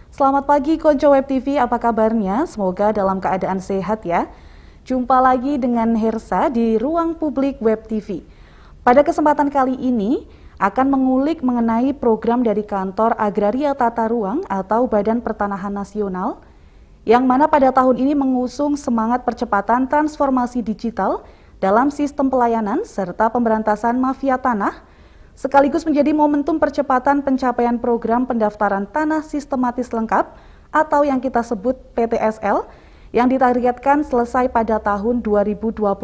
Selamat pagi Konco Web TV, apa kabarnya? Semoga dalam keadaan sehat ya. Jumpa lagi dengan Hersa di Ruang Publik Web TV. Pada kesempatan kali ini akan mengulik mengenai program dari Kantor Agraria Tata Ruang atau Badan Pertanahan Nasional yang mana pada tahun ini mengusung semangat percepatan transformasi digital dalam sistem pelayanan serta pemberantasan mafia tanah, sekaligus menjadi momentum percepatan pencapaian program pendaftaran tanah sistematis lengkap atau yang kita sebut PTSL yang ditargetkan selesai pada tahun 2025.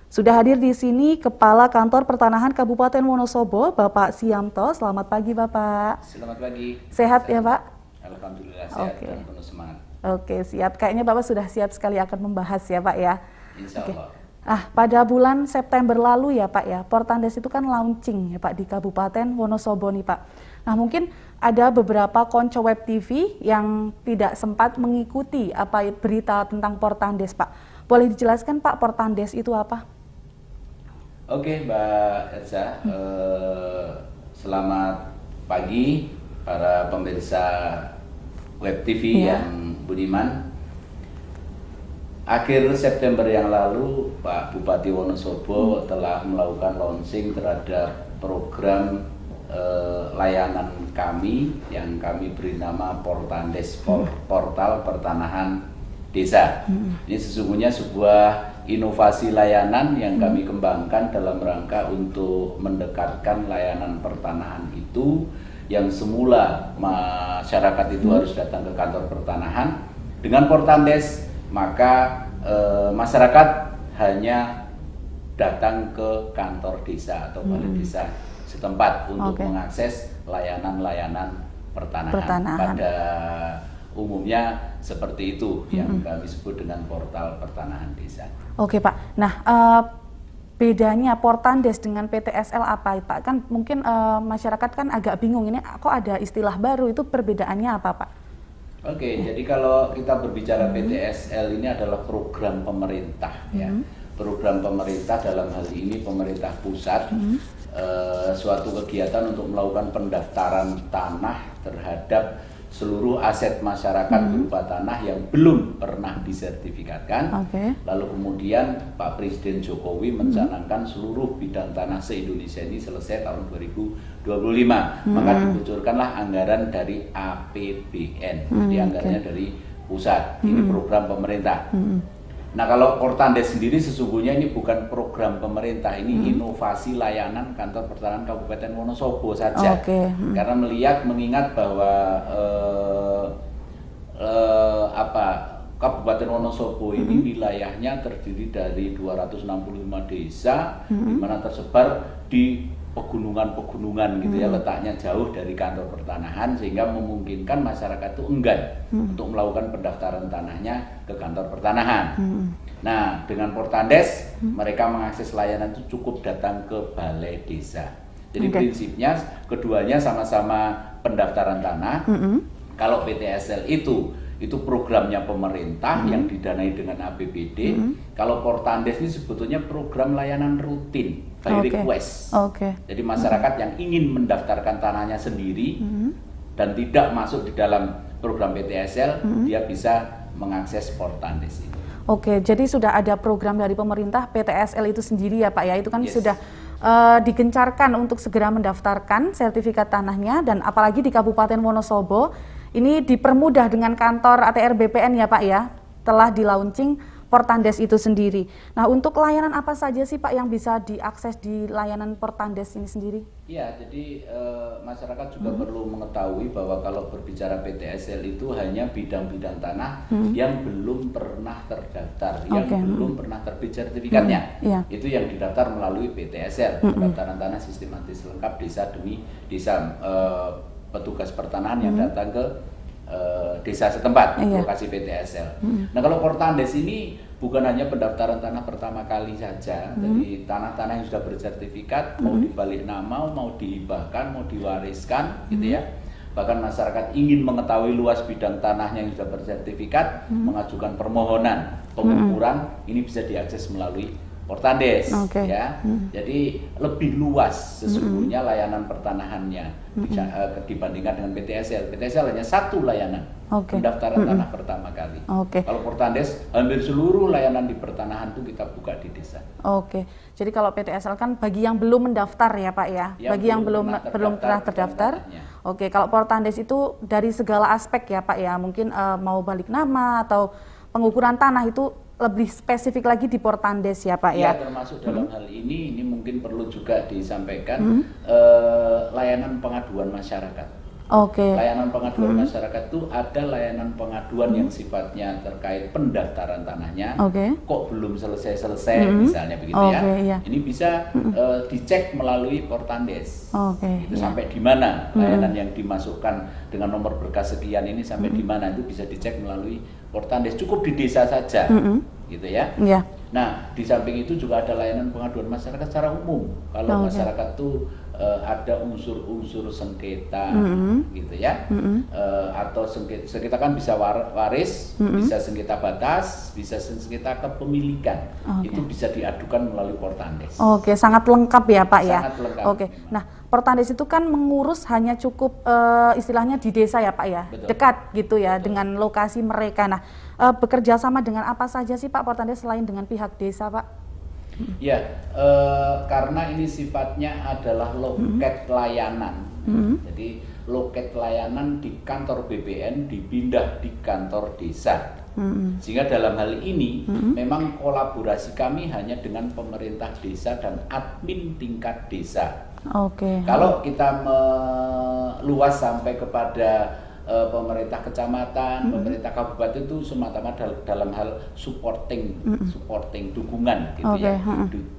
Sudah hadir di sini Kepala Kantor Pertanahan Kabupaten Wonosobo, Bapak Siamto. Selamat pagi, Bapak. Selamat pagi. Sehat ya, Pak? Alhamdulillah sehat dan penuh semangat. Oke, siap. Kayaknya Bapak sudah siap sekali akan membahas ya, Pak ya. Insya Allah. Pada bulan September lalu ya Pak ya, Portandes itu kan launching ya Pak di Kabupaten Wonosobo nih Pak. Nah mungkin ada beberapa Konco Web TV yang tidak sempat mengikuti berita tentang Portandes Pak. Boleh dijelaskan Pak, Portandes itu apa? Oke Mbak Elsa, selamat pagi para pemirsa Web TV yang budiman. Akhir September yang lalu, Pak Bupati Wonosobo telah melakukan launching terhadap program layanan kami yang kami beri nama Portandes, Portal Pertanahan Desa. Ini sesungguhnya sebuah inovasi layanan yang kami kembangkan dalam rangka untuk mendekatkan layanan pertanahan itu yang semula masyarakat itu harus datang ke kantor pertanahan. Dengan Portandes maka masyarakat hanya datang ke kantor desa atau balai desa setempat untuk mengakses layanan-layanan pertanahan. Pada umumnya seperti itu yang kami sebut dengan portal pertanahan desa. Oke Pak, nah bedanya Portandes dengan PTSL apa Pak? Kan mungkin masyarakat kan agak bingung, ini kok ada istilah baru, itu perbedaannya apa Pak? Oke, jadi kalau kita berbicara PTSL ini adalah program pemerintah ya. Program pemerintah dalam hal ini pemerintah pusat, suatu kegiatan untuk melakukan pendaftaran tanah terhadap seluruh aset masyarakat berupa tanah yang belum pernah disertifikatkan. Lalu kemudian Pak Presiden Jokowi mencanangkan seluruh bidang tanah se-Indonesia ini selesai tahun 2025. Maka dikucurkanlah anggaran dari APBN, jadi anggarannya dari pusat. Ini program pemerintah. Nah kalau Portandes sendiri sesungguhnya ini bukan program pemerintah, ini inovasi layanan Kantor Pertanahan Kabupaten Wonosobo saja. Karena mengingat bahwa Kabupaten Wonosobo ini wilayahnya terdiri dari 265 desa, di mana tersebar di pegunungan-pegunungan gitu ya, letaknya jauh dari kantor pertanahan sehingga memungkinkan masyarakat itu enggan untuk melakukan pendaftaran tanahnya ke kantor pertanahan. Nah, dengan Portandes mereka mengakses layanan itu cukup datang ke balai desa. Jadi prinsipnya keduanya sama-sama pendaftaran tanah. Kalau PTSL itu programnya pemerintah yang didanai dengan APBD. Kalau Portandes ini sebetulnya program layanan rutin by request. Jadi masyarakat yang ingin mendaftarkan tanahnya sendiri dan tidak masuk di dalam program PTSL, dia bisa mengakses Portandes ini. Jadi sudah ada program dari pemerintah PTSL itu sendiri ya Pak ya, itu kan sudah digencarkan untuk segera mendaftarkan sertifikat tanahnya, dan apalagi di Kabupaten Wonosobo ini dipermudah dengan kantor ATR BPN ya Pak ya, telah di launching Portandes itu sendiri. Nah, untuk layanan apa saja sih Pak yang bisa diakses di layanan Portandes ini sendiri? Ya, jadi masyarakat juga perlu mengetahui bahwa kalau berbicara PTSL itu hanya bidang-bidang tanah yang belum pernah terdaftar, yang belum pernah terbit sertifikatnya. Itu yang didaftar melalui PTSL, pendaftaran tanah sistematis lengkap desa demi desa, petugas pertanahan yang datang ke desa setempat, lokasi PTSL. Nah, kalau Portandes ini bukan hanya pendaftaran tanah pertama kali saja, jadi tanah-tanah yang sudah bersertifikat, mau dibalik nama, mau dihibahkan, mau diwariskan, gitu ya. Bahkan masyarakat ingin mengetahui luas bidang tanahnya yang sudah bersertifikat, mengajukan permohonan pengukuran, ini bisa diakses melalui Portandes, ya. Jadi lebih luas sesungguhnya layanan pertanahannya dibandingkan dengan PTSL. PTSL hanya satu layanan pendaftaran tanah pertama kali. Kalau Portandes hampir seluruh layanan di pertanahan itu kita buka di desa. Jadi kalau PTSL kan bagi yang belum mendaftar ya Pak ya, bagi yang belum pernah terdaftar. Kalau Portandes itu dari segala aspek ya Pak ya, mungkin mau balik nama atau pengukuran tanah itu lebih spesifik lagi di Portandes ya Pak ya? Ya, termasuk dalam hal ini mungkin perlu juga disampaikan layanan pengaduan masyarakat. Layanan pengaduan masyarakat itu ada layanan pengaduan yang sifatnya terkait pendaftaran tanahnya, kok belum selesai misalnya begitu ya. Ini bisa dicek melalui Portandes. Itu sampai di mana layanan yang dimasukkan dengan nomor berkas sekian ini sampai di mana itu bisa dicek melalui Portandes, cukup di desa saja, gitu ya. Nah, di samping itu juga ada layanan pengaduan masyarakat secara umum. Kalau masyarakat tuh ada unsur-unsur sengketa, gitu ya, atau sengketa kan bisa waris, bisa sengketa batas, bisa sengketa kepemilikan, itu bisa diadukan melalui Portandes. Sangat lengkap ya Pak ya. Sangat lengkap. Nah, Portandes itu kan mengurus hanya cukup istilahnya di desa ya Pak ya, dekat gitu ya dengan lokasi mereka. Nah, bekerja sama dengan apa saja sih Pak Portandes selain dengan pihak desa Pak? Ya, karena ini sifatnya adalah loket layanan. Jadi loket layanan di kantor BPN dipindah di kantor desa. Sehingga dalam hal ini memang kolaborasi kami hanya dengan pemerintah desa dan admin tingkat desa. Kalau kita meluas sampai kepada pemerintah kecamatan, pemerintah kabupaten itu semata-mata dalam hal supporting dukungan, gitu ya,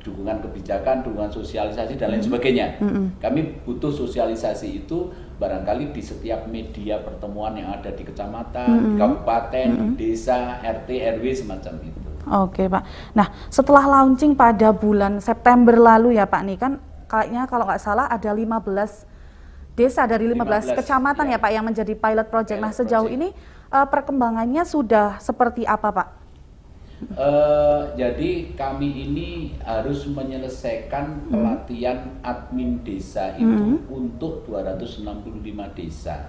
dukungan kebijakan, dukungan sosialisasi dan lain sebagainya. Kami butuh sosialisasi itu barangkali di setiap media pertemuan yang ada di kecamatan, di kabupaten, di desa, RT, RW semacam itu. Pak. Nah, setelah launching pada bulan September lalu ya Pak, nih kan kayaknya kalau nggak salah ada 15 desa dari 15 kecamatan ya Pak yang menjadi pilot project. Nah, sejauh ini perkembangannya sudah seperti apa Pak? Jadi kami ini harus menyelesaikan pelatihan admin desa itu untuk 265 desa.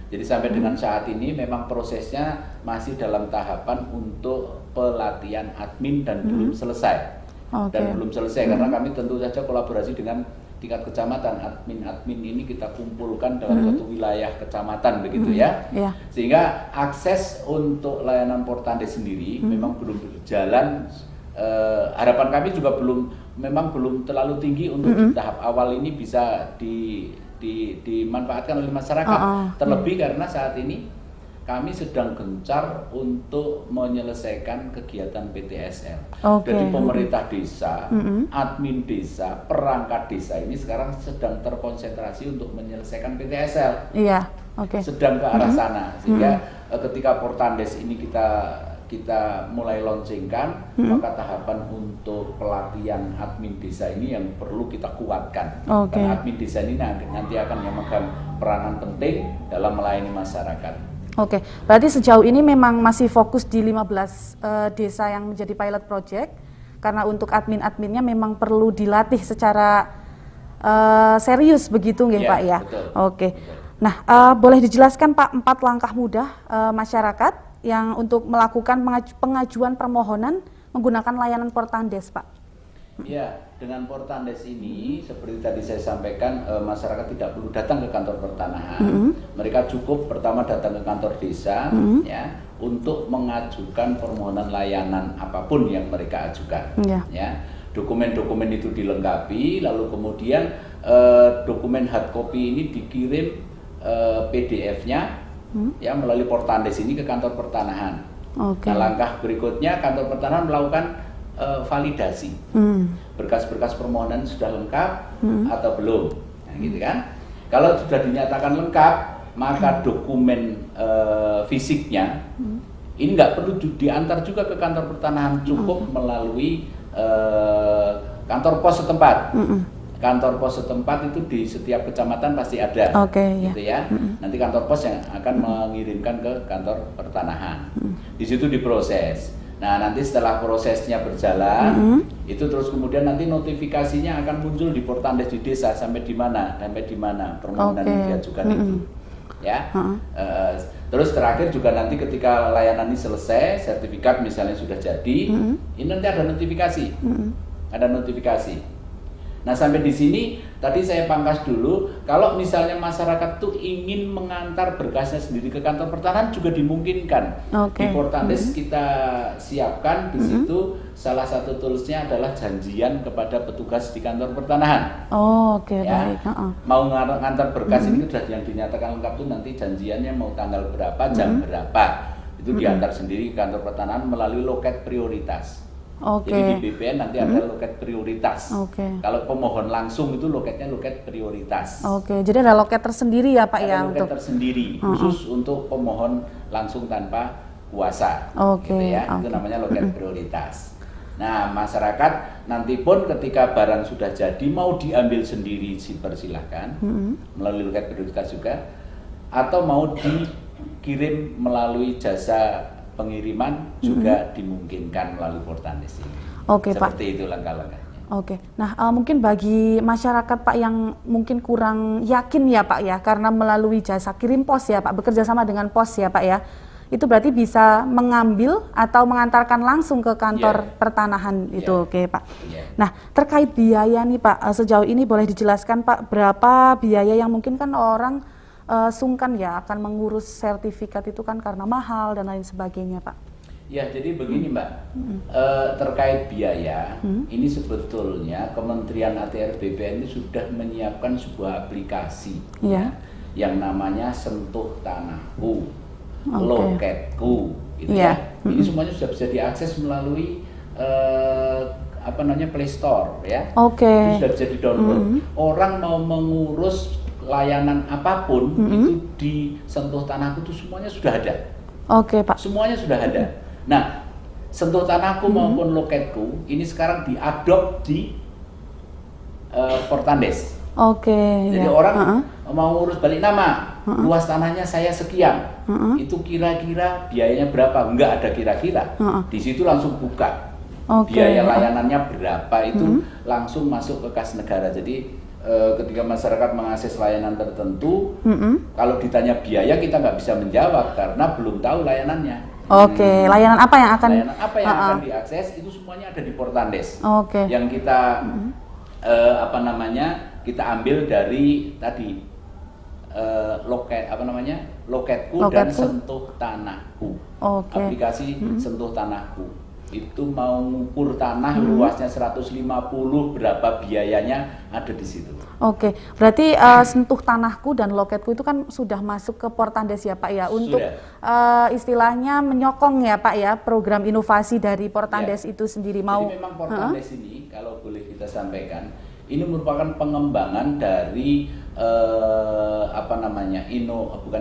Jadi sampai dengan saat ini memang prosesnya masih dalam tahapan untuk pelatihan admin dan belum selesai. Dan belum selesai karena kami tentu saja kolaborasi dengan tingkat kecamatan. Admin ini kita kumpulkan dalam satu wilayah kecamatan begitu ya. Sehingga akses untuk layanan Portandes sendiri memang belum berjalan. Harapan kami juga memang belum terlalu tinggi untuk di tahap awal ini bisa dimanfaatkan oleh masyarakat. Terlebih karena saat ini kami sedang gencar untuk menyelesaikan kegiatan PTSL. Jadi pemerintah desa, admin desa, perangkat desa ini sekarang sedang terkonsentrasi untuk menyelesaikan PTSL. Sedang ke arah sana. Sehingga ketika Portandes ini kita mulai launchingkan, maka tahapan untuk pelatihan admin desa ini yang perlu kita kuatkan. Karena admin desa ini nanti akan memegang peranan penting dalam melayani masyarakat. Berarti sejauh ini memang masih fokus di 15 desa yang menjadi pilot project, karena untuk admin-adminnya memang perlu dilatih secara serius begitu nggih Pak ya? Betul. Nah, boleh dijelaskan Pak 4 langkah mudah masyarakat yang untuk melakukan pengajuan permohonan menggunakan layanan Portandes Pak? Ya, dengan Portandes ini, seperti tadi saya sampaikan, masyarakat tidak perlu datang ke kantor pertanahan. Mereka cukup pertama datang ke kantor desa, ya, untuk mengajukan permohonan layanan apapun yang mereka ajukan. Ya, dokumen-dokumen itu dilengkapi, lalu kemudian dokumen hard copy ini dikirim PDF-nya, ya, melalui Portandes ini ke kantor pertanahan. Nah, langkah berikutnya kantor pertanahan melakukan validasi, berkas-berkas permohonan sudah lengkap atau belum, nah, gitu kan. Kalau sudah dinyatakan lengkap, maka dokumen fisiknya ini nggak perlu diantar juga ke kantor pertanahan, cukup melalui kantor pos setempat. Kantor pos setempat itu di setiap kecamatan pasti ada, gitu ya. Nanti kantor pos yang akan mengirimkan ke kantor pertanahan. Di situ diproses. Nah, nanti setelah prosesnya berjalan, itu terus kemudian nanti notifikasinya akan muncul di Portandes di desa sampai di mana permohonan yang diajukan itu, ya. Terus terakhir juga nanti ketika layanan ini selesai, sertifikat misalnya sudah jadi, ini nanti ada notifikasi, Nah, sampai di sini tadi saya pangkas dulu. Kalau misalnya masyarakat tuh ingin mengantar berkasnya sendiri ke kantor pertanahan juga dimungkinkan. Di Portandes kita siapkan di situ salah satu toolsnya adalah janjian kepada petugas di kantor pertanahan. Baik. Mau ngantar berkas ini sudah yang dinyatakan lengkap tuh nanti janjiannya mau tanggal berapa, jam berapa. Itu diantar sendiri ke kantor pertanahan melalui loket prioritas. Jadi di BPN nanti ada loket prioritas. Kalau pemohon langsung itu loketnya loket prioritas. Jadi ada loket tersendiri ya Pak, ya, loket tersendiri khusus untuk pemohon langsung tanpa kuasa. Gitu ya. Itu namanya loket prioritas. Nah, masyarakat nanti pun ketika barang sudah jadi mau diambil sendiri dipersilahkan melalui loket prioritas juga, atau mau dikirim melalui jasa pengiriman juga dimungkinkan melalui Portandes ini. Seperti itu langkah-langkahnya. Nah, mungkin bagi masyarakat Pak yang mungkin kurang yakin ya Pak ya, karena melalui jasa kirim pos ya Pak, bekerja sama dengan pos ya Pak ya, itu berarti bisa mengambil atau mengantarkan langsung ke kantor pertanahan itu, Pak. Nah, terkait biaya nih Pak, sejauh ini boleh dijelaskan Pak, berapa biaya yang mungkin kan orang sungkan ya akan mengurus sertifikat itu kan karena mahal dan lain sebagainya Pak. Ya, jadi begini Mbak, terkait biaya, ini sebetulnya Kementerian ATR BPN ini sudah menyiapkan sebuah aplikasi yang namanya Sentuh Tanahku, Loketku, gitu ya. Ini semuanya sudah bisa diakses melalui Play Store ya. Itu sudah bisa di-download. Orang mau mengurus layanan apapun itu di Sentuh Tanahku itu semuanya sudah ada. Pak. Semuanya sudah ada. Nah, Sentuh Tanahku maupun Loketku ini sekarang diadop di Portandes. Jadi orang mau ngurus balik nama, luas tanahnya saya sekian, itu kira-kira biayanya berapa? Enggak ada kira-kira. Di situ langsung buka. Biaya layanannya berapa itu langsung masuk ke kas negara. Jadi ketika masyarakat mengakses layanan tertentu, kalau ditanya biaya kita nggak bisa menjawab karena belum tahu layanannya. Layanan apa yang akan diakses itu semuanya ada di Portandes. Yang kita kita ambil dari tadi Loketku dan Sentuh Tanahku. Aplikasi Sentuh Tanahku. Itu mau mengukur tanah luasnya 150 berapa biayanya ada di situ. Berarti Sentuh Tanahku dan Loketku itu kan sudah masuk ke Portandes ya Pak ya, untuk istilahnya menyokong ya Pak ya program inovasi dari Portandes itu sendiri. Jadi memang Portandes ini kalau boleh kita sampaikan ini merupakan pengembangan dari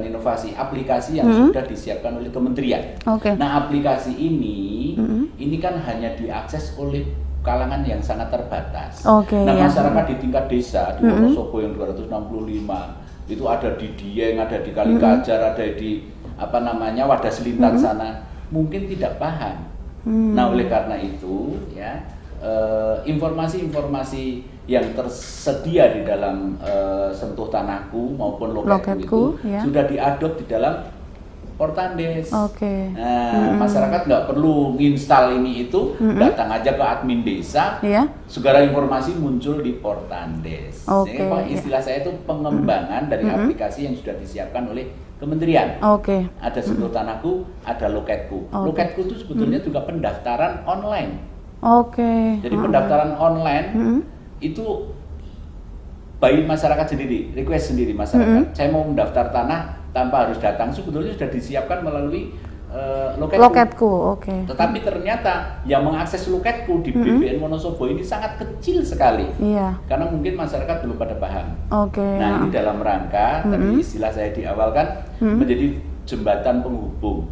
inovasi, aplikasi yang sudah disiapkan oleh kementerian. Nah, aplikasi ini kan hanya diakses oleh kalangan yang sangat terbatas. Nah, masyarakat di tingkat desa di Wonosobo yang 265 itu ada di Dieng, ada di Kalikajar, ada di Wadas Lintan sana, mungkin tidak paham. Nah, oleh karena itu ya informasi-informasi yang tersedia di dalam Sentuh Tanahku maupun Loketku itu sudah diadop di dalam Portandes. Oke. Nah, masyarakat nggak perlu nginstal ini itu, datang aja ke admin desa, segala informasi muncul di Portandes. Jadi istilah saya itu pengembangan dari aplikasi yang sudah disiapkan oleh kementerian. Ada Sentuh Tanahku, ada Loketku. Loketku itu sebetulnya juga pendaftaran online. Jadi pendaftaran online itu by masyarakat sendiri, request sendiri masyarakat. Saya mau mendaftar tanah tanpa harus datang, sebetulnya sudah disiapkan melalui Loketku. Tetapi ternyata yang mengakses Loketku di BPN Wonosobo ini sangat kecil sekali. Karena mungkin masyarakat belum pada paham. Nah, ini dalam rangka tadi istilah saya di awal kan menjadi jembatan penghubung,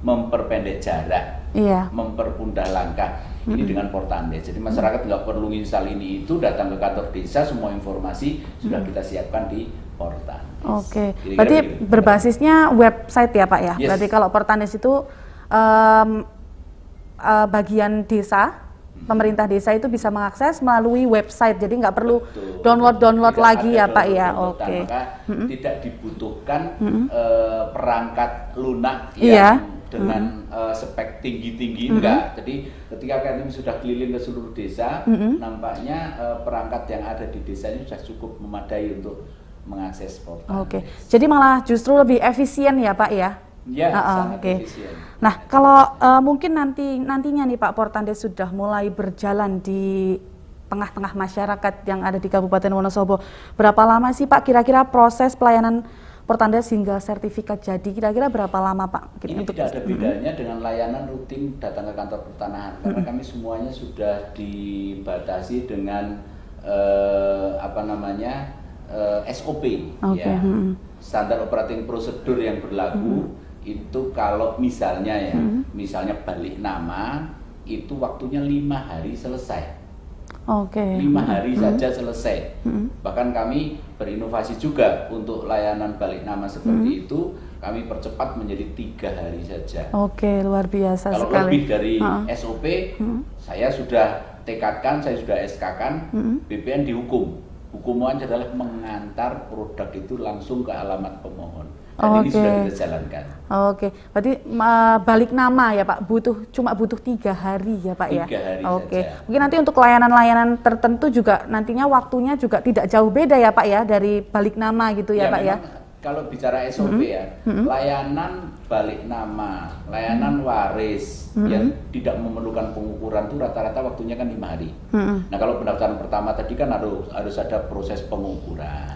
memperpendek jarak, mempermudah langkah. Ini dengan Portandes. Jadi masyarakat nggak perlu nginstal ini itu, datang ke kantor desa, semua informasi sudah kita siapkan di Portandes. Berarti berbasisnya website ya Pak ya? Berarti kalau Portandes itu bagian desa, pemerintah desa itu bisa mengakses melalui website, jadi nggak perlu download lagi ya Pak ya? Maka tidak dibutuhkan perangkat lunak yang dengan spek tinggi-tinggi, enggak. Jadi ketika kami sudah keliling ke seluruh desa, nampaknya perangkat yang ada di desa ini sudah cukup memadai untuk mengakses Portandes. Jadi malah justru lebih efisien ya Pak ya? Sangat efisien. Nah, kalau mungkin nantinya nih Pak, Portandes sudah mulai berjalan di tengah-tengah masyarakat yang ada di Kabupaten Wonosobo, berapa lama sih Pak kira-kira proses pelayanan Portandes hingga sertifikat jadi, kira-kira berapa lama Pak? Ini tidak ada bedanya dengan layanan rutin datang ke kantor pertanahan, karena kami semuanya sudah dibatasi dengan SOP, standar operating procedure yang berlaku. Itu kalau misalnya misalnya balik nama itu waktunya 5 hari selesai. 5 hari saja selesai. Bahkan kami berinovasi juga untuk layanan balik nama seperti itu, kami percepat menjadi 3 hari saja. Luar biasa kalau sekali. Kalau lebih dari SOP, saya sudah tekadkan, saya sudah SK-kan, BPN dihukum. Hukumannya adalah mengantar produk itu langsung ke alamat pemohon. Dan ini sudah kita jalankan. Berarti balik nama ya Pak, cuma butuh 3 hari ya Pak ya? 3 hari saja. Mungkin nanti untuk layanan-layanan tertentu juga nantinya waktunya juga tidak jauh beda ya Pak ya, dari balik nama gitu ya Pak ya? Kalau bicara SOP layanan balik nama, layanan waris yang tidak memerlukan pengukuran itu rata-rata waktunya kan 5 hari. Nah, kalau pendaftaran pertama tadi kan harus ada proses pengukuran,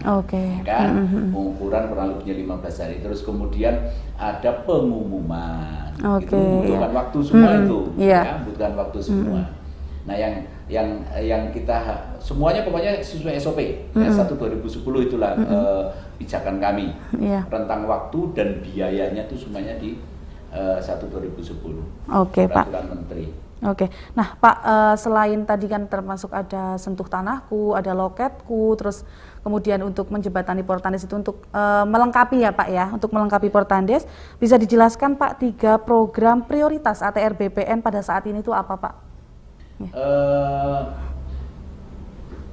pengukuran kurang lebihnya 15 hari. Terus kemudian ada pengumuman, itu membutuhkan waktu semua itu, membutuhkan waktu semua. Nah, yang kita semuanya pokoknya sesuai SOP. 1/2010 itulah pijakan kami. Rentang waktu dan biayanya itu semuanya di 1/2010. Peraturan Menteri. Nah Pak, selain tadi kan termasuk ada Sentuh Tanahku, ada Loketku, terus kemudian untuk menjembatani Portandes itu untuk melengkapi ya Pak ya, untuk melengkapi Portandes, bisa dijelaskan Pak 3 program prioritas ATR BPN pada saat ini itu apa Pak?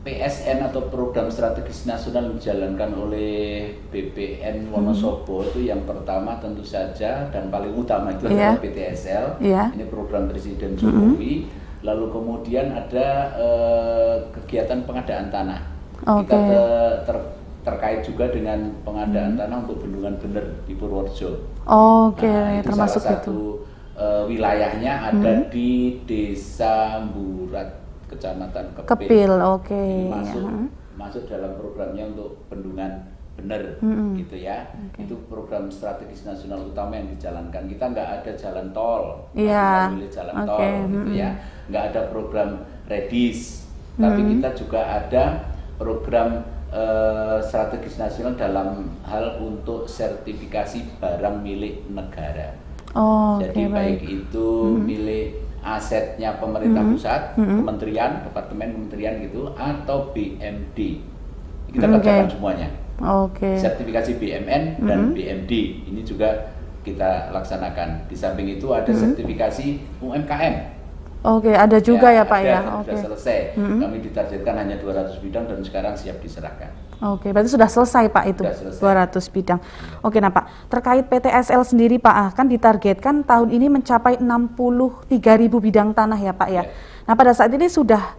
PSN atau Program Strategis Nasional yang dijalankan oleh BPN Wonosobo itu yang pertama tentu saja dan paling utama itu adalah PTSL. Ini program Presiden Jokowi. Lalu kemudian ada kegiatan pengadaan tanah. Kita terkait juga dengan pengadaan tanah untuk bendungan bener di Purworejo. Termasuk salah satu wilayahnya ada di Desa Mburat, Kecamatan Kepil. Masuk dalam programnya untuk bendungan bener, gitu ya. Itu program strategis nasional utama yang dijalankan. Kita nggak ada jalan tol, milih jalan tol, gitu ya. Nggak ada program redis, tapi kita juga ada program strategis nasional dalam hal untuk sertifikasi barang milik negara. Jadi baik itu milik asetnya pemerintah pusat, kementerian, departemen kementerian gitu, atau BMD. Kita kerjakan semuanya. Sertifikasi BMN dan BMD ini juga kita laksanakan. Di samping itu ada sertifikasi UMKM. Ada juga ya Pak ya. Sudah selesai. Kami ditargetkan hanya 200 bidang dan sekarang siap diserahkan. Oke, berarti sudah selesai Pak itu, Sudah selesai. 200 bidang. Oke, nah Pak, terkait PTSL sendiri Pak, kan ditargetkan tahun ini mencapai 63.000 bidang tanah ya Pak ya. Ya. Nah pada saat ini sudah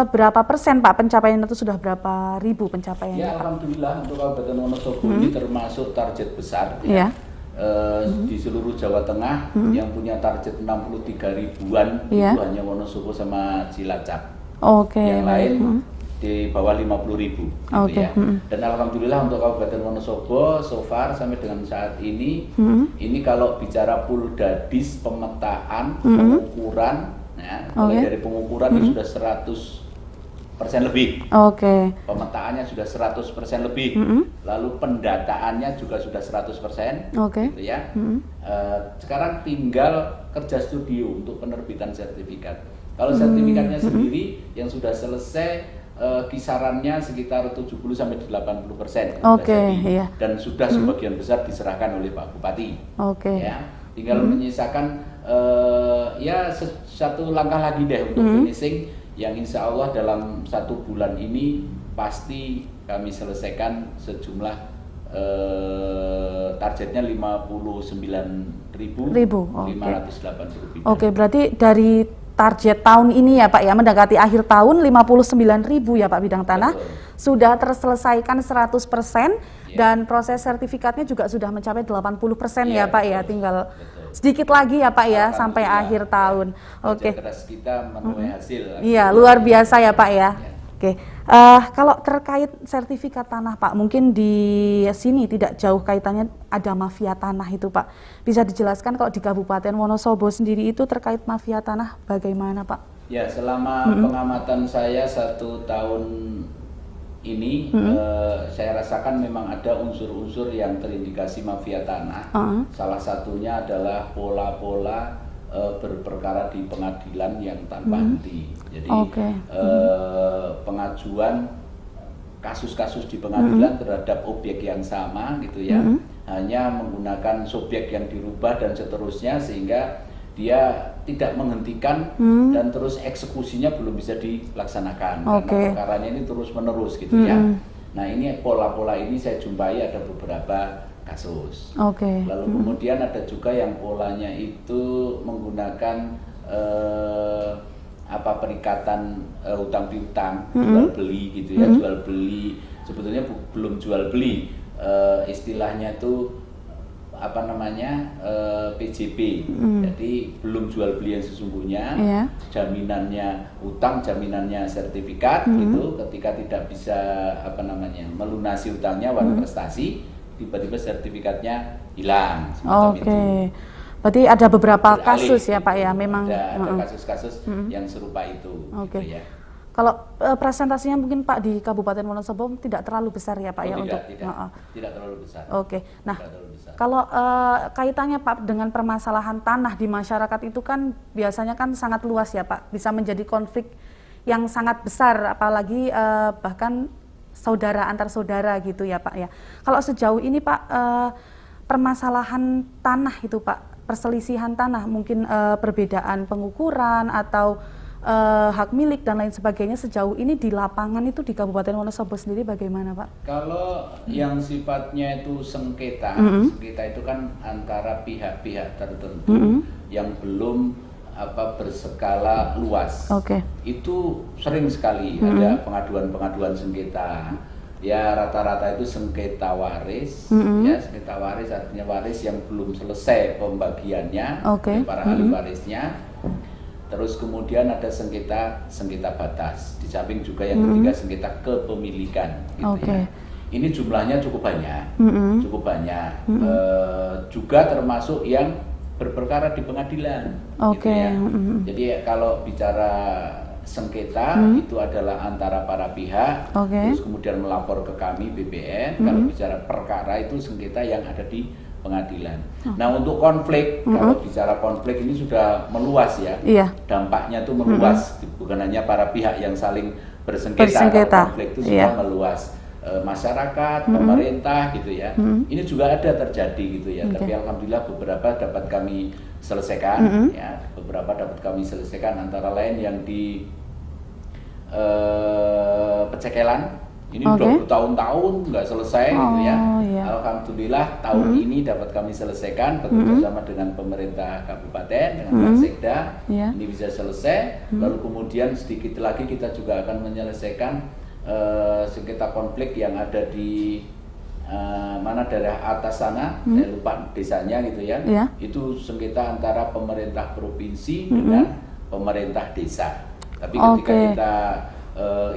berapa persen Pak pencapaian itu, sudah berapa ribu pencapaiannya Ya, Pak? alhamdulillah untuk Kabupaten Wonosobo ini termasuk target besar Iya. ya. Di seluruh Jawa Tengah yang punya target 63 ribuan Iya. itu hanya Wonosobo sama Cilacap. Oke, Yang baik. lain di bawah 50.000 gitu Oke, ya. Dan alhamdulillah untuk Kabupaten Wonosobo so far sampai dengan saat ini kalau bicara Puldadis pemetaan pengukuran ya, mulai dari pengukuran itu sudah 100% lebih. Oke. Pemetaannya sudah 100% lebih. Lalu pendataannya juga sudah 100%. Oke. Gitu ya. Sekarang tinggal kerja studio untuk penerbitan sertifikat. Kalau sertifikatnya sendiri yang sudah selesai kisarannya sekitar 70-80% Oke, iya. dan sudah sebagian besar diserahkan oleh Pak Bupati. Oke. Ya, tinggal menyisakan ya satu langkah lagi deh untuk finishing yang insya Allah dalam 1 bulan ini pasti kami selesaikan sejumlah targetnya 59.580 bidang. Oke, berarti dari target tahun ini ya Pak ya, mendekati akhir tahun 59.000 ya Pak bidang tanah. Betul. Sudah terselesaikan 100% Ya. dan proses sertifikatnya juga sudah mencapai 80% ya Iya, Pak ya, betul. tinggal Betul. sedikit lagi ya Pak ya sampai Alhamdulillah, akhir tahun. Kerja Oke. keras kita menuai hasil. Iya, luar biasa ya Pak ya. Ya. Oke, kalau terkait sertifikat tanah Pak, mungkin di sini tidak jauh kaitannya ada mafia tanah itu Pak. Bisa dijelaskan kalau di Kabupaten Wonosobo sendiri itu terkait mafia tanah bagaimana Pak? Ya, selama pengamatan saya 1 tahun ini, saya rasakan memang ada unsur-unsur yang terindikasi mafia tanah. Salah satunya adalah pola-pola berperkara di pengadilan yang tanpa henti. Jadi pengajuan kasus-kasus di pengadilan terhadap objek yang sama gitu ya, hanya menggunakan subjek yang dirubah dan seterusnya sehingga dia tidak menghentikan dan terus eksekusinya belum bisa dilaksanakan karena perkaranya ini terus menerus gitu ya. Nah ini pola-pola ini saya jumpai ada beberapa kasus. Lalu kemudian ada juga yang polanya itu menggunakan perikatan hutang piutang, jual beli gitu ya, jual beli sebetulnya belum jual beli, istilahnya itu PJB. Jadi belum jual beli yang sesungguhnya, jaminannya utang, jaminannya sertifikat gitu. Ketika tidak bisa melunasi utangnya wali prestasi, tiba-tiba sertifikatnya hilang semacam itu. Berarti ada beberapa Beralih, kasus ya Pak ya, gitu. memang ada kasus-kasus yang serupa itu. Gitu ya. Kalau presentasinya mungkin Pak di Kabupaten Wonosobo tidak terlalu besar ya Pak ya tidak, untuk tidak terlalu besar. Nah, terlalu besar. kalau kaitannya Pak dengan permasalahan tanah di masyarakat itu kan biasanya kan sangat luas ya Pak, bisa menjadi konflik yang sangat besar, apalagi bahkan saudara antar saudara gitu ya Pak ya. Kalau sejauh ini Pak, permasalahan tanah itu Pak, perselisihan tanah, mungkin perbedaan pengukuran atau hak milik dan lain sebagainya sejauh ini di lapangan itu di Kabupaten Wonosobo sendiri bagaimana Pak? Kalau yang sifatnya itu sengketa, sengketa itu kan antara pihak-pihak tertentu yang belum berskala luas. Itu sering sekali ada pengaduan-pengaduan sengketa. Ya rata-rata itu sengketa waris, ya sengketa waris artinya waris yang belum selesai pembagiannya oleh para ahli warisnya. Terus kemudian ada sengketa batas, di samping juga yang ketiga sengketa kepemilikan, gitu ya. Ini jumlahnya cukup banyak, juga termasuk yang berperkara di pengadilan, gitu ya. Jadi kalau bicara sengketa itu adalah antara para pihak, terus kemudian melapor ke kami BPN. Kalau bicara perkara itu sengketa yang ada di pengadilan. Nah untuk konflik, kalau bicara konflik ini sudah meluas ya, dampaknya tuh meluas, bukan hanya para pihak yang saling bersengketa. Kalau konflik itu sudah meluas, masyarakat, pemerintah gitu ya. Ini juga ada terjadi gitu ya. Tapi alhamdulillah beberapa dapat kami selesaikan, ya beberapa dapat kami selesaikan antara lain yang di Pecekelan Ini udah bertahun-tahun nggak selesai gitu ya. Iya. Alhamdulillah tahun ini dapat kami selesaikan bekerja sama dengan pemerintah kabupaten, dengan Pak Sekda. Ini bisa selesai. Lalu kemudian sedikit lagi kita juga akan menyelesaikan sengketa konflik yang ada di mana daerah atas sana, saya lupa desanya gitu ya. Itu sengketa antara pemerintah provinsi dengan pemerintah desa. Tapi ketika kita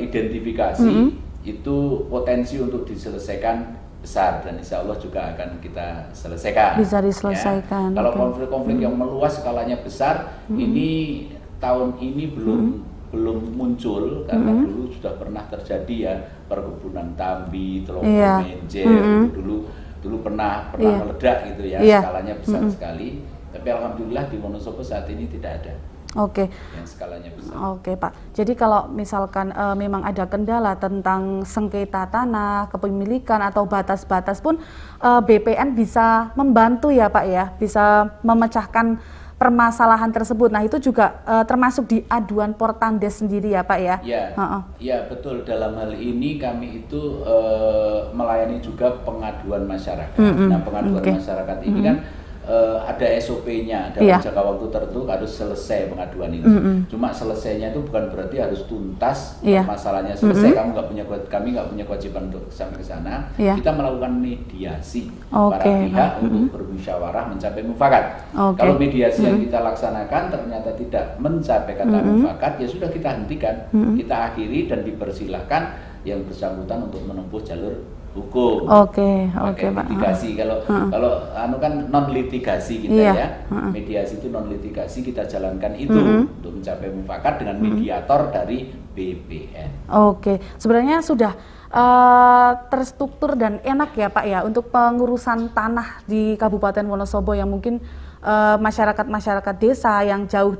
identifikasi itu potensi untuk diselesaikan besar dan insya Allah juga akan kita selesaikan. Bisa diselesaikan. Ya. Kalau konflik-konflik yang meluas skalanya besar, ini tahun ini belum muncul karena dulu sudah pernah terjadi ya perkebunan Tambi, Teluk Benjer, dulu pernah meledak gitu ya, skalanya besar sekali. Tapi alhamdulillah di Wonosobo saat ini tidak ada. Yang skalanya besar. Pak. Jadi kalau misalkan memang ada kendala tentang sengketa tanah, kepemilikan atau batas-batas pun BPN bisa membantu ya Pak ya, bisa memecahkan permasalahan tersebut. Nah itu juga termasuk di aduan Portandes sendiri ya Pak ya? Ya betul. Dalam hal ini kami itu melayani juga pengaduan masyarakat. Nah pengaduan masyarakat ini kan ada SOP-nya dalam jangka waktu tertentu harus selesai pengaduan ini. Cuma selesainya itu bukan berarti harus tuntas masalahnya selesai. Kami nggak punya kewajiban untuk sampai ke sana. Kita melakukan mediasi para pihak untuk bermusyawarah mencapai mufakat. Kalau mediasi yang kita laksanakan ternyata tidak mencapai kata mufakat, ya sudah kita hentikan, kita akhiri dan dipersilahkan yang bersangkutan untuk menempuh jalur hukum. Pak. Litigasi. Kalau kan non litigasi kita ya. Mediasi itu non litigasi, kita jalankan itu untuk mencapai mufakat dengan mediator dari BPN. Sebenarnya sudah terstruktur dan enak ya Pak ya untuk pengurusan tanah di Kabupaten Wonosobo yang mungkin masyarakat desa yang jauh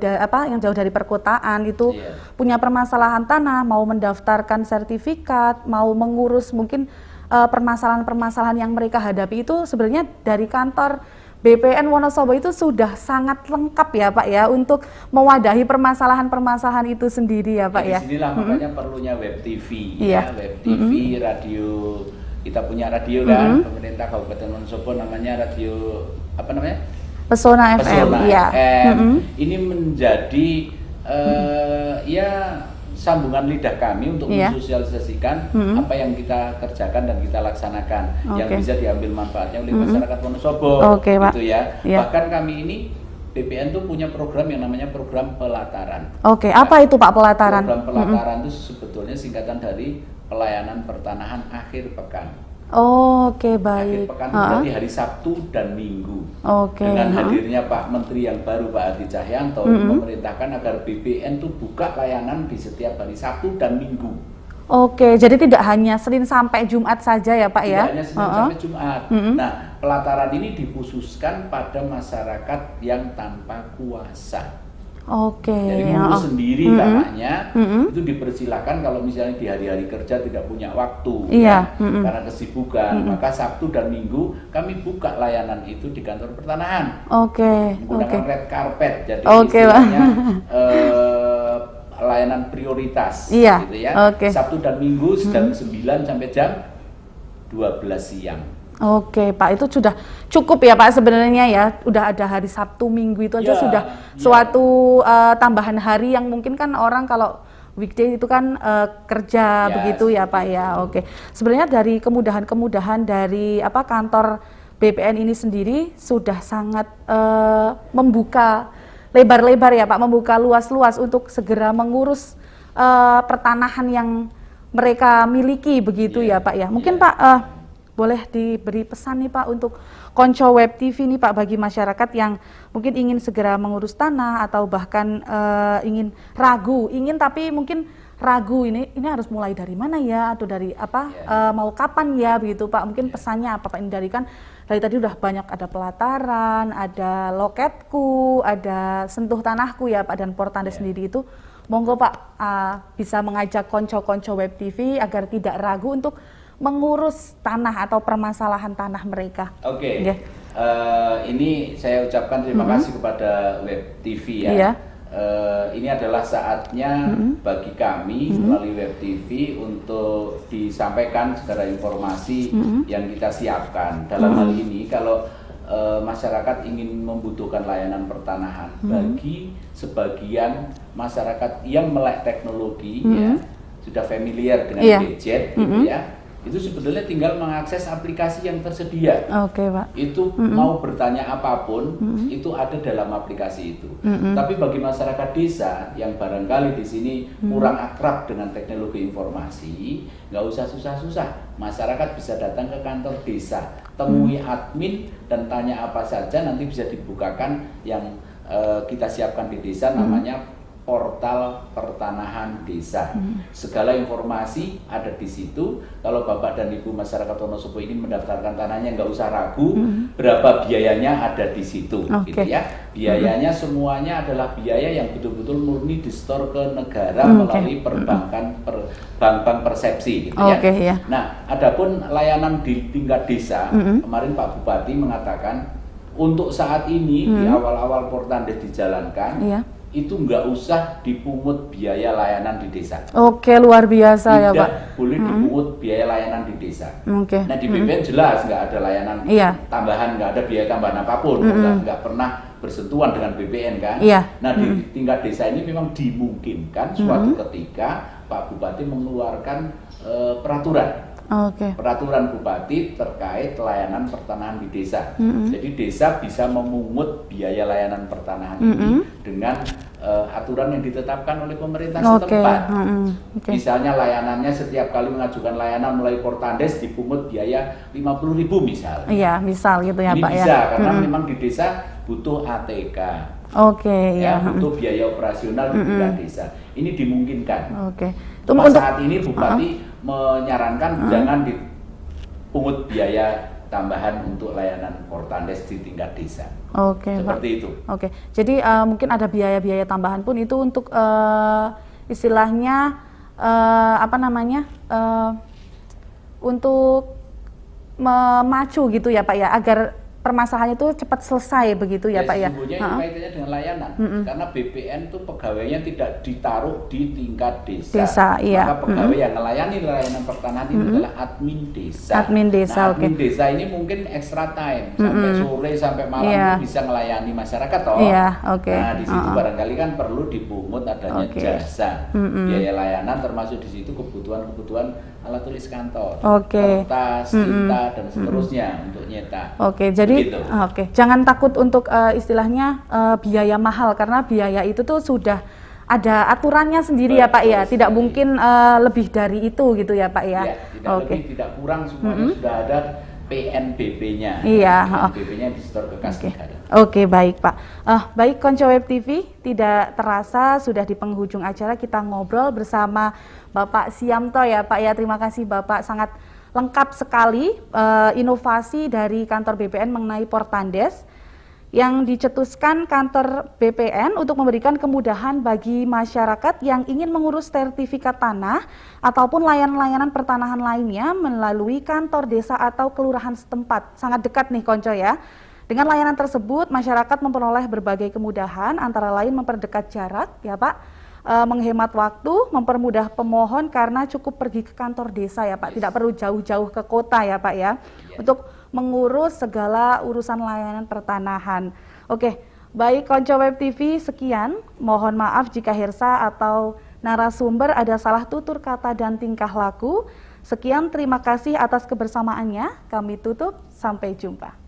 dari perkotaan itu punya permasalahan tanah, mau mendaftarkan sertifikat, mau mengurus mungkin permasalahan-permasalahan yang mereka hadapi itu sebenarnya dari kantor BPN Wonosobo itu sudah sangat lengkap ya Pak ya untuk mewadahi permasalahan-permasalahan itu sendiri ya Pak ya. Disinilah makanya perlunya web TV web TV, radio. Kita punya radio kan, pemerintah Kabupaten Wonosobo namanya radio Pesona FM. Ini menjadi sambungan lidah kami untuk mensosialisasikan apa yang kita kerjakan dan kita laksanakan yang bisa diambil manfaatnya oleh masyarakat Wonosobo gitu ya. Bahkan kami ini BPN tuh punya program yang namanya program pelataran. Apa itu Pak pelataran? Program pelataran itu sebetulnya singkatan dari pelayanan pertanahan akhir pekan. Baik. Akhir pekan berarti hari Sabtu dan Minggu. Dengan hadirnya Pak Menteri yang baru Pak Hadi Cahyanto memerintahkan agar BPN tuh buka layanan di setiap hari Sabtu dan Minggu. Jadi tidak hanya Senin sampai Jumat saja ya Pak ya? Tidak hanya Senin sampai Jumat. Nah, pelataran ini dikhususkan pada masyarakat yang tanpa kuasa. Jadi ngurus sendiri tanahnya itu dipersilakan kalau misalnya di hari-hari kerja tidak punya waktu karena kesibukan, maka Sabtu dan Minggu kami buka layanan itu di kantor pertanahan menggunakan red carpet, jadi istilahnya layanan prioritas gitu ya. Sabtu dan Minggu jam 9 sampai jam 12 siang. Pak, itu sudah cukup ya Pak sebenarnya ya, udah ada hari Sabtu Minggu itu aja sudah suatu tambahan hari yang mungkin kan orang kalau weekday itu kan kerja begitu ya Pak ya. Sebenarnya dari kemudahan-kemudahan dari kantor BPN ini sendiri sudah sangat membuka lebar-lebar ya Pak, membuka luas-luas untuk segera mengurus pertanahan yang mereka miliki begitu ya Pak ya. Mungkin Pak boleh diberi pesan nih Pak untuk Konco Web TV nih Pak bagi masyarakat yang mungkin ingin segera mengurus tanah atau bahkan ingin tapi mungkin ragu ini harus mulai dari mana ya atau dari mau kapan ya begitu Pak, mungkin pesannya apa Pak? Ini dari tadi udah banyak, ada pelataran, ada loketku, ada sentuh tanahku ya Pak, dan Portandes sendiri itu monggo Pak bisa mengajak konco-konco Web TV agar tidak ragu untuk mengurus tanah atau permasalahan tanah mereka. Ini saya ucapkan terima kasih kepada Web TV ya. ini adalah saatnya bagi kami melalui Web TV untuk disampaikan segala informasi yang kita siapkan. Dalam hal ini kalau masyarakat ingin membutuhkan layanan pertanahan bagi sebagian masyarakat yang melek teknologi ya, sudah familiar dengan gadget gitu ya, itu sebetulnya tinggal mengakses aplikasi yang tersedia. Oke, Pak. Itu mau bertanya apapun itu ada dalam aplikasi itu. Tapi bagi masyarakat desa yang barangkali di sini kurang akrab dengan teknologi informasi, nggak usah susah-susah. Masyarakat bisa datang ke kantor desa, temui admin dan tanya apa saja, nanti bisa dibukakan yang kita siapkan di desa, namanya portal pertanahan desa. Segala informasi ada di situ. Kalau Bapak dan Ibu masyarakat Wonosobo ini mendaftarkan tanahnya, nggak usah ragu, berapa biayanya ada di situ, gitu ya. Biayanya semuanya adalah biaya yang betul-betul murni disetor ke negara melalui perbankan, bank persepsi, gitu ya. Nah, adapun layanan di tingkat desa, kemarin Pak Bupati mengatakan untuk saat ini di awal-awal Portandes dijalankan, itu nggak usah dipungut biaya layanan di desa. Oke, luar biasa ya, Pak. Tidak boleh dipungut biaya layanan di desa. Nah, di BPN jelas nggak ada layanan tambahan, nggak ada biaya tambahan apapun, nggak pernah bersentuhan dengan BPN kan. Nah, di tingkat desa ini memang dimungkinkan suatu ketika Pak Bupati mengeluarkan peraturan. Peraturan Bupati terkait layanan pertanahan di desa. Jadi desa bisa memungut biaya layanan pertanahan ini dengan aturan yang ditetapkan oleh pemerintah setempat. Misalnya layanannya setiap kali mengajukan layanan melalui Portandes dipungut biaya 50.000 misalnya. Iya, misal gitu ya, ini Pak. Bisa karena memang di desa butuh ATK. Butuh biaya operasional di tingkat desa. Ini dimungkinkan. Cuma saat ini Bupati menyarankan jangan dipungut biaya tambahan untuk layanan Portandes di tingkat desa. Seperti itu. Jadi mungkin ada biaya-biaya tambahan pun itu untuk istilahnya untuk memacu gitu ya, Pak ya, agar permasalahannya itu cepat selesai begitu ya, Pak ya. Sesungguhnya ini kaitannya dengan layanan, karena BPN itu pegawainya tidak ditaruh di tingkat desa. Maka pegawai yang melayani layanan pertanahan itu adalah admin desa. Admin desa ini mungkin extra time sampai sore sampai malam itu bisa melayani masyarakat toh. Nah, di situ barangkali kan perlu dipungut adanya jasa, biaya layanan, termasuk di situ kebutuhan alat tulis kantor, kertas, tinta dan seterusnya untuk nyetak. Jadi jangan takut untuk istilahnya biaya mahal, karena biaya itu tuh sudah ada aturannya sendiri ya, Pak ya. Tidak mungkin lebih dari itu gitu ya, Pak ya. Tidak lebih, tidak kurang, semuanya sudah ada PNBP-nya. PNBP-nya disetor ke kas negara. Baik, Pak. Baik, Konco Web TV, tidak terasa sudah di penghujung acara kita ngobrol bersama Bapak Siamto ya, Pak ya. Terima kasih Bapak, sangat lengkap sekali inovasi dari kantor BPN mengenai Portandes yang dicetuskan kantor BPN untuk memberikan kemudahan bagi masyarakat yang ingin mengurus sertifikat tanah ataupun layanan-layanan pertanahan lainnya melalui kantor desa atau kelurahan setempat. Sangat dekat nih, Konco ya. Dengan layanan tersebut, masyarakat memperoleh berbagai kemudahan, antara lain memperdekat jarak ya, Pak, menghemat waktu, mempermudah pemohon karena cukup pergi ke kantor desa ya, Pak, tidak perlu jauh-jauh ke kota ya, Pak ya, untuk mengurus segala urusan layanan pertanahan. Baik, Konco Web TV, sekian. Mohon maaf jika Hersa atau narasumber ada salah tutur kata dan tingkah laku. Sekian, terima kasih atas kebersamaannya. Kami tutup, sampai jumpa.